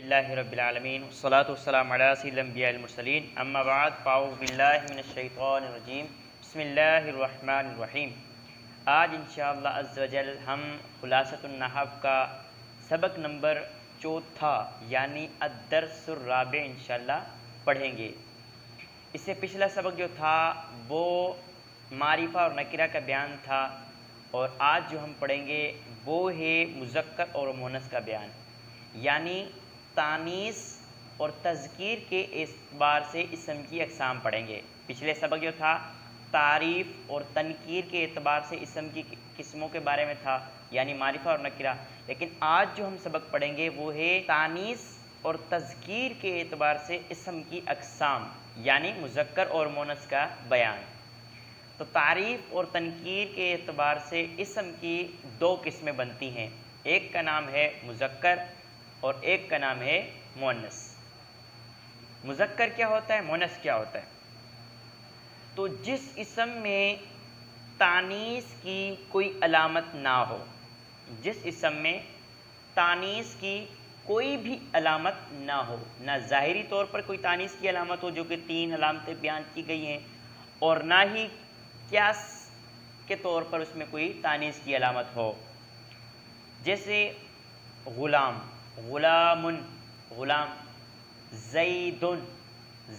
اللہ رب العالمین والصلاة والسلام علی سید الانبیاء المرسلین اما بعد فاعوذ باللہ من الشیطان الرجیم بسم اللہ الرحمن الرحیم۔ آج انشاءاللہ عز و جل ہم خلاصۃ النحو کا سبق نمبر 4 یعنی الدرس الرابع انشاءاللہ پڑھیں گے۔ اس سے پچھلا سبق جو تھا وہ معرفہ اور نکرہ کا بیان تھا، اور آج جو ہم پڑھیں گے وہ ہے مذکر اور مؤنث کا بیان، یعنی تانیث اور تذکیر کے اعتبار سے اسم کی اقسام پڑھیں گے۔ پچھلے سبق جو تھا تعریف اور تنکیر کے اعتبار سے اسم کی قسموں کے بارے میں تھا، یعنی معرفہ اور نکرہ، لیکن آج جو ہم سبق پڑھیں گے وہ ہے تانیث اور تذکیر کے اعتبار سے اسم کی اقسام، یعنی مذکر اور مؤنث کا بیان۔ تو تعریف اور تنکیر کے اعتبار سے اسم کی دو قسمیں بنتی ہیں، ایک کا نام ہے مذکر اور ایک کا نام ہے مؤنث۔ مذکر کیا ہوتا ہے، مؤنث کیا ہوتا ہے؟ تو جس اسم میں تانیث کی کوئی علامت نہ ہو، جس اسم میں تانیث کی کوئی بھی علامت نہ ہو، نہ ظاہری طور پر کوئی تانیث کی علامت ہو جو کہ 3 علامتیں بیان کی گئی ہیں، اور نہ ہی قیاس کے طور پر اس میں کوئی تانیث کی علامت ہو، جیسے غلام، غلام، غلام، زید،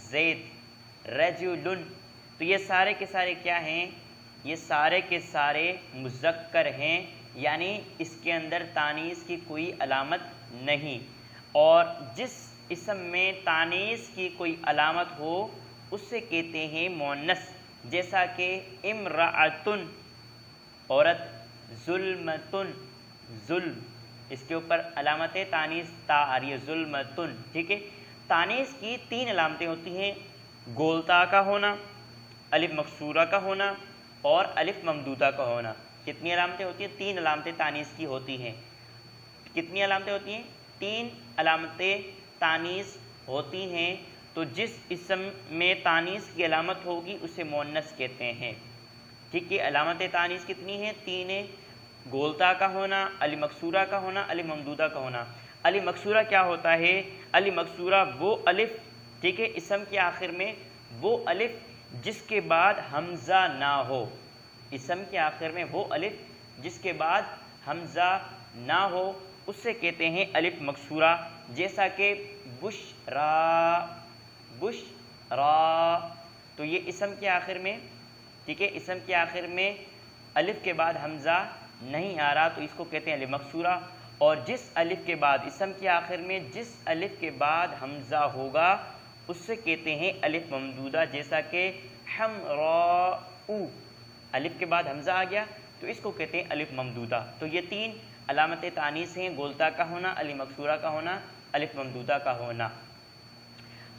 زید، رجل، تو یہ سارے کے سارے کیا ہیں؟ یہ سارے کے سارے مذکر ہیں، یعنی اس کے اندر تانیث کی کوئی علامت نہیں۔ اور جس اسم میں تانیث کی کوئی علامت ہو اسے کہتے ہیں مؤنث، جیسا کہ امرأۃن، عورت، ظلمتن، ظلم، اس کے اوپر علامت تانیث تا آ رہی ہے، ظلمتن، ٹھیک ہے۔ تانیث کی 3 علامتیں ہوتی ہیں، گولتا کا ہونا، الف مکسورہ کا ہونا اور الف ممدودہ کا ہونا۔ کتنی علامتیں ہوتی ہیں؟ 3 علامتیں تانیث کی ہوتی ہیں۔ کتنی علامتیں ہوتی ہیں؟ 3 علامتیں تانیث ہوتی ہیں۔ تو جس اسم میں تانیث کی علامت ہوگی اسے مؤنث کہتے ہیں، ٹھیک ہے۔ علامت تانیث کتنی ہیں؟ 3 ہیں، گولتا کا ہونا، الف مکسورہ کا ہونا، الف ممدودہ کا ہونا۔ الف مکسورہ کیا ہوتا ہے؟ الف مکسورہ وہ الف، ٹھیک ہے، اسم کے آخر میں وہ الف جس کے بعد حمزہ نہ ہو، اسم کے آخر میں وہ الف جس کے بعد حمزہ نہ ہو اسے کہتے ہیں الف مکسورہ، جیسا کہ بشرا، بشرا، تو یہ اسم کے آخر میں، ٹھیک ہے، اسم کے آخر میں الف کے بعد حمزہ نہیں آ رہا تو اس کو کہتے ہیں الف مکسورہ۔ اور جس الف کے بعد، اسم کے آخر میں جس الف کے بعد حمزہ ہوگا اس سے کہتے ہیں الف ممدودہ، جیسا کہ حمراء، الف کے بعد حمزہ آ گیا تو اس کو کہتے ہیں الف ممدودہ۔ تو یہ 3 علامت تانیث ہیں، گولتا کا ہونا، الف مکسورہ کا ہونا، الف ممدودہ کا ہونا۔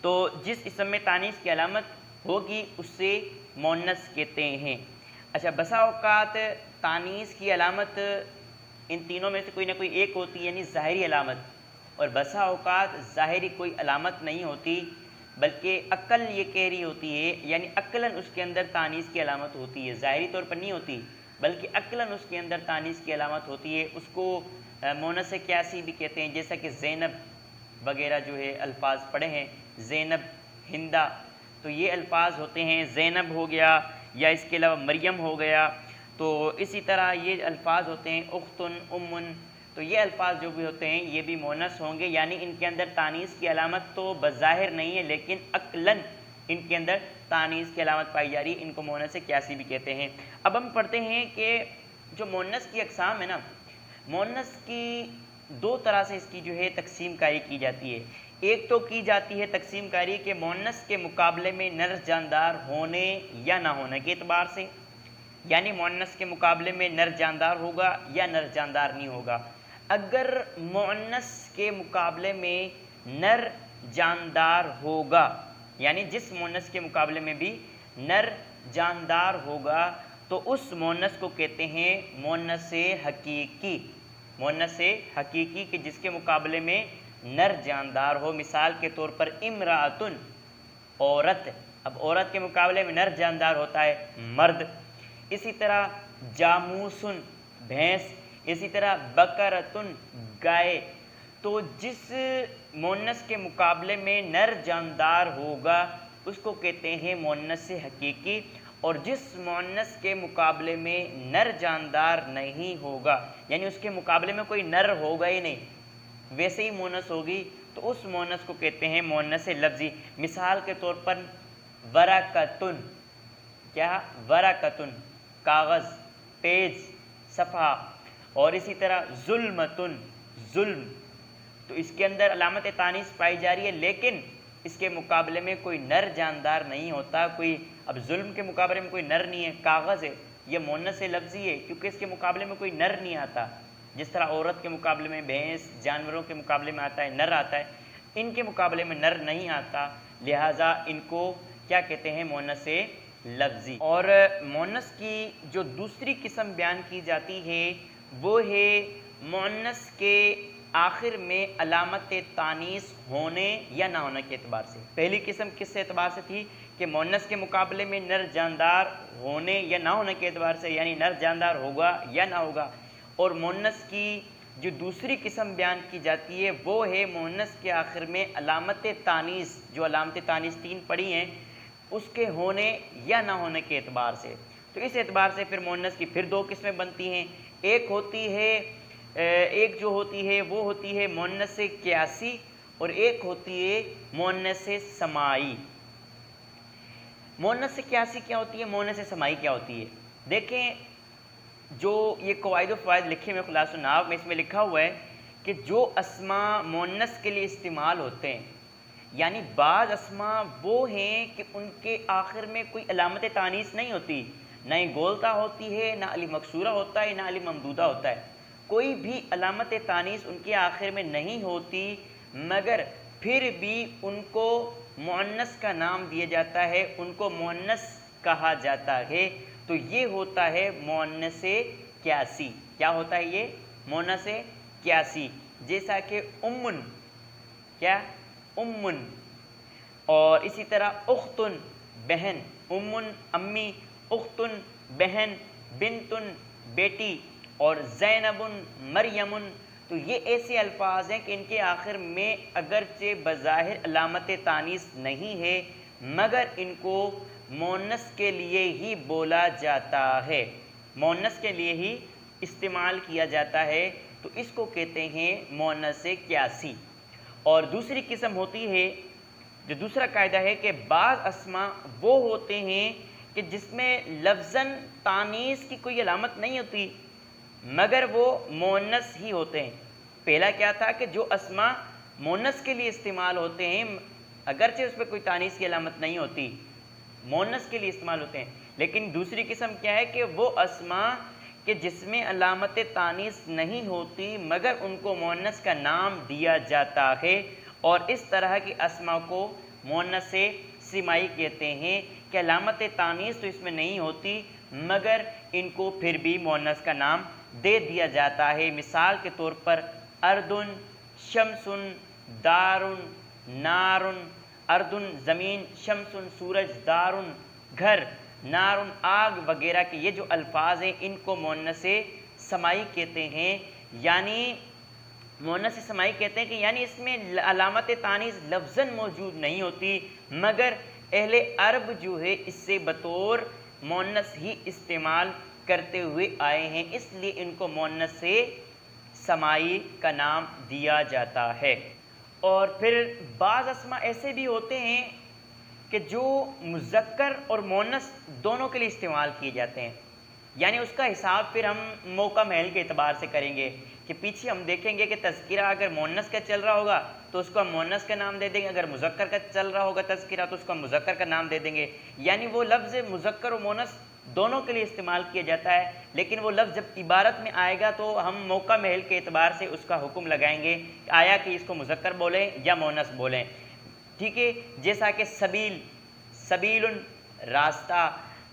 تو جس اسم میں تانیث کی علامت ہوگی اس سے مؤنث کہتے ہیں۔ اچھا، بسا اوقات تانیث کی علامت ان تینوں میں سے کوئی نہ کوئی ایک ہوتی ہے، یعنی ظاہری علامت، اور بسا اوقات ظاہری کوئی علامت نہیں ہوتی بلکہ عقل یہ کہہ رہی ہوتی ہے، یعنی عقلاً اس کے اندر تانیث کی علامت ہوتی ہے، ظاہری طور پر نہیں ہوتی بلکہ عقلاً اس کے اندر تانیث کی علامت ہوتی ہے۔ اس کو مؤنث قیاسی بھی کہتے ہیں، جیسا کہ زینب وغیرہ جو ہے الفاظ پڑھے ہیں، زینب، ہندہ، تو یہ الفاظ ہوتے ہیں، زینب ہو گیا یا اس کے علاوہ مریم ہو گیا، تو اسی طرح یہ الفاظ ہوتے ہیں اختن، امن، تو یہ الفاظ جو بھی ہوتے ہیں یہ بھی مؤنث ہوں گے، یعنی ان کے اندر تانیث کی علامت تو بظاہر نہیں ہے لیکن عقلاً ان کے اندر تانیث کی علامت پائی جا رہی ہے، ان کو مؤنث قیاسی بھی کہتے ہیں۔ اب ہم پڑھتے ہیں کہ جو مؤنث کی اقسام ہے نا، مؤنث کی 2 طرح سے اس کی جو ہے تقسیم کاری کی جاتی ہے۔ ایک تو کی جاتی ہے تقسیم کاری کہ مؤنث کے مقابلے میں نر جاندار ہونے یا نہ ہونے کے اعتبار سے، یعنی مؤنث کے مقابلے میں نر جاندار ہوگا یا نر جاندار نہیں ہوگا۔ اگر مؤنث کے مقابلے میں نر جاندار ہوگا، یعنی جس مؤنث کے مقابلے میں بھی نر جاندار ہوگا تو اس مؤنث کو کہتے ہیں مؤنث حقیقی، مؤنث حقیقی کہ جس کے مقابلے میں نر جاندار ہو۔ مثال کے طور پر امرأۃن، عورت، اب عورت کے مقابلے میں نر جاندار ہوتا ہے مرد۔ اسی طرح جاموسن، بھینس، اسی طرح بقرتن، گائے۔ تو جس مؤنث کے مقابلے میں نر جاندار ہوگا اس کو کہتے ہیں مؤنث حقیقی، اور جس مؤنث کے مقابلے میں نر جاندار نہیں ہوگا، یعنی اس کے مقابلے میں کوئی نر ہوگا ہی نہیں، ویسے ہی مؤنث ہوگی، تو اس مؤنث کو کہتے ہیں مؤنث لفظی۔ مثال کے طور پر ورقۃن، کیا؟ ورقۃن، کاغذ، پیج، صفحہ، اور اسی طرح ظلمتن، ظلم، تو اس کے اندر علامت تانیث پائی جا رہی ہے، لیکن اس کے مقابلے میں کوئی نر جاندار نہیں ہوتا، کوئی، اب ظلم کے مقابلے میں کوئی نر نہیں ہے، کاغذ ہے، یہ مؤنث لفظی ہے کیونکہ اس کے مقابلے میں کوئی نر نہیں آتا، جس طرح عورت کے مقابلے میں بھینس، جانوروں کے مقابلے میں آتا ہے نر آتا ہے، ان کے مقابلے میں نر نہیں آتا، لہٰذا ان کو کیا کہتے ہیں؟ مؤنث لفظی۔ اور مؤنث کی جو دوسری قسم بیان کی جاتی ہے وہ ہے مؤنث کے آخر میں علامت تانیث ہونے یا نہ ہونے کے اعتبار سے۔ پہلی قسم کس اعتبار سے تھی کہ مؤنث کے مقابلے میں نر جاندار ہونے یا نہ ہونے کے اعتبار سے، یعنی نر جاندار ہوگا یا نہ ہوگا، اور مؤنث کی جو دوسری قسم بیان کی جاتی ہے وہ ہے مؤنث کے آخر میں علامت تانیث، جو علامت تانیث 3 پڑھی ہیں، اس کے ہونے یا نہ ہونے کے اعتبار سے۔ تو اس اعتبار سے پھر مؤنث کی پھر 2 قسمیں بنتی ہیں، ایک جو ہوتی ہے وہ ہوتی ہے مؤنث قیاسی، اور ایک ہوتی ہے مؤنث سماعی۔ مؤنث قیاسی کیا ہوتی ہے؟ مؤنث سماعی کیا ہوتی ہے؟ دیکھیں، جو یہ قواعد و فوائد لکھے ہوئے خلاصہ النحو میں، اس میں لکھا ہوا ہے کہ جو اسماء مؤنث کے لیے استعمال ہوتے ہیں، یعنی بعض اسماء وہ ہیں کہ ان کے آخر میں کوئی علامت تانیث نہیں ہوتی، نہ ہی گولتا ہوتی ہے، نہ علی مکسورہ ہوتا ہے، نہ علی ممدودہ ہوتا ہے، کوئی بھی علامت تانیث ان کے آخر میں نہیں ہوتی، مگر پھر بھی ان کو مؤنث کا نام دیا جاتا ہے، ان کو مؤنث کہا جاتا ہے، تو یہ ہوتا ہے مؤنث قیاسی۔ کیا ہوتا ہے یہ؟ مؤنث قیاسی، جیسا کہ امن، کیا؟ امن، اور اسی طرح اختن، بہن، امن امی، اختن بہن، بنتن بیٹی، اور زینبن مریمن، تو یہ ایسے الفاظ ہیں کہ ان کے آخر میں اگرچہ بظاہر علامت تانیث نہیں ہے، مگر ان کو مؤنث کے لیے ہی بولا جاتا ہے، مؤنث کے لیے ہی استعمال کیا جاتا ہے، تو اس کو کہتے ہیں مؤنث قیاسی۔ اور دوسری قسم ہوتی ہے، جو دوسرا قاعدہ ہے کہ بعض اسماء وہ ہوتے ہیں کہ جس میں لفظاً تانیث کی کوئی علامت نہیں ہوتی، مگر وہ مؤنث ہی ہوتے ہیں۔ پہلا کیا تھا کہ جو اسماء مؤنث کے لیے استعمال ہوتے ہیں، اگرچہ اس پہ کوئی تانیث کی علامت نہیں ہوتی، مؤنث کے لیے استعمال ہوتے ہیں، لیکن دوسری قسم کیا ہے کہ وہ اسماء کہ جس میں علامت تانیث نہیں ہوتی، مگر ان کو مؤنث کا نام دیا جاتا ہے، اور اس طرح کی اسماء کو مؤنث سماعی کہتے ہیں کہ علامت تانیث تو اس میں نہیں ہوتی، مگر ان کو پھر بھی مؤنث کا نام دے دیا جاتا ہے۔ مثال کے طور پر اردن، شمسن، دارن، نارن، اردن زمین، شمسن سورج، دارن گھر، نارن آگ وغیرہ کے یہ جو الفاظ ہیں ان کو مؤنث سماعی کہتے ہیں، یعنی مؤنث سماعی کہتے ہیں کہ یعنی اس میں علامت تانیث لفظاً موجود نہیں ہوتی، مگر اہل عرب جو ہے اس سے بطور مؤنث ہی استعمال کرتے ہوئے آئے ہیں، اس لیے ان کو مؤنث سماعی کا نام دیا جاتا ہے۔ اور پھر بعض اسماء ایسے بھی ہوتے ہیں کہ جو مذکر اور مؤنث دونوں کے لیے استعمال کیے جاتے ہیں، یعنی اس کا حساب پھر ہم موقع محل کے اعتبار سے کریں گے کہ پیچھے ہم دیکھیں گے کہ تذکرہ اگر مؤنث کا چل رہا ہوگا تو اس کو ہم مؤنث کا نام دے دیں گے، اگر مذکر کا چل رہا ہوگا تذکرہ تو اس کو ہم مذکر کا نام دے دیں گے، یعنی وہ لفظ مذکر و مؤنث دونوں کے لیے استعمال کیا جاتا ہے، لیکن وہ لفظ جب عبارت میں آئے گا تو ہم موقع محل کے اعتبار سے اس کا حکم لگائیں گے، آیا کہ اس کو مذکر بولیں یا مؤنث بولیں، ٹھیک ہے؟ جیسا کہ سبیل، سبیل راستہ،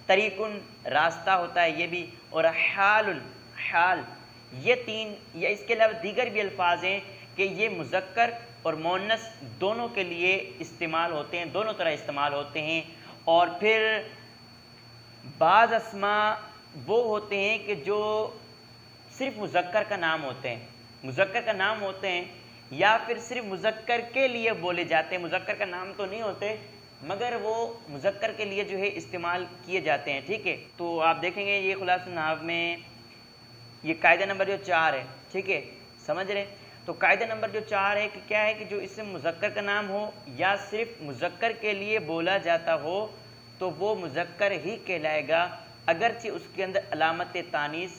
طریقن راستہ ہوتا ہے یہ بھی، اور حال، حال، یہ 3 یا اس کے علاوہ دیگر بھی الفاظ ہیں کہ یہ مذکر اور مؤنث دونوں کے لیے استعمال ہوتے ہیں، دونوں طرح استعمال ہوتے ہیں۔ اور پھر بعض اسماء وہ ہوتے ہیں کہ جو صرف مذکر کا نام ہوتے ہیں، مذکر کا نام ہوتے ہیں، یا پھر صرف مذکر کے لیے بولے جاتے ہیں، مذکر کا نام تو نہیں ہوتے مگر وہ مذکر کے لیے جو ہے استعمال کیے جاتے ہیں، ٹھیک ہے۔ تو آپ دیکھیں گے یہ خلاصہ نحو میں یہ قاعدہ نمبر جو 4 ہے، ٹھیک ہے، سمجھ رہے ہیں؟ تو قاعدہ نمبر جو 4 ہے کہ کیا ہے کہ جو اسم مذکر کا نام ہو یا صرف مذکر کے لیے بولا جاتا ہو تو وہ مذکر ہی کہلائے گا اگرچہ اس کے اندر علامت تانیث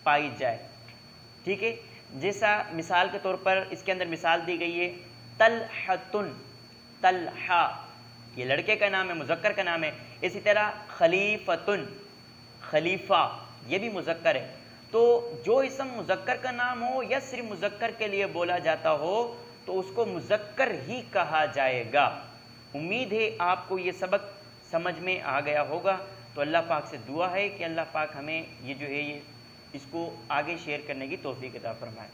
پائی جائے، ٹھیک ہے۔ جیسا مثال کے طور پر اس کے اندر مثال دی گئی ہے طلحۃ، طلحہ یہ لڑکے کا نام ہے، مذکر کا نام ہے۔ اسی طرح خلیفۃ، خلیفہ یہ بھی مذکر ہے۔ تو جو اسم مذکر کا نام ہو یا صرف مذکر کے لیے بولا جاتا ہو تو اس کو مذکر ہی کہا جائے گا۔ امید ہے آپ کو یہ سبق سمجھ میں آ گیا ہوگا۔ تو اللہ پاک سے دعا ہے کہ اللہ پاک ہمیں یہ جو ہے اس کو آگے شیئر کرنے کی توفیق عطا فرمائے۔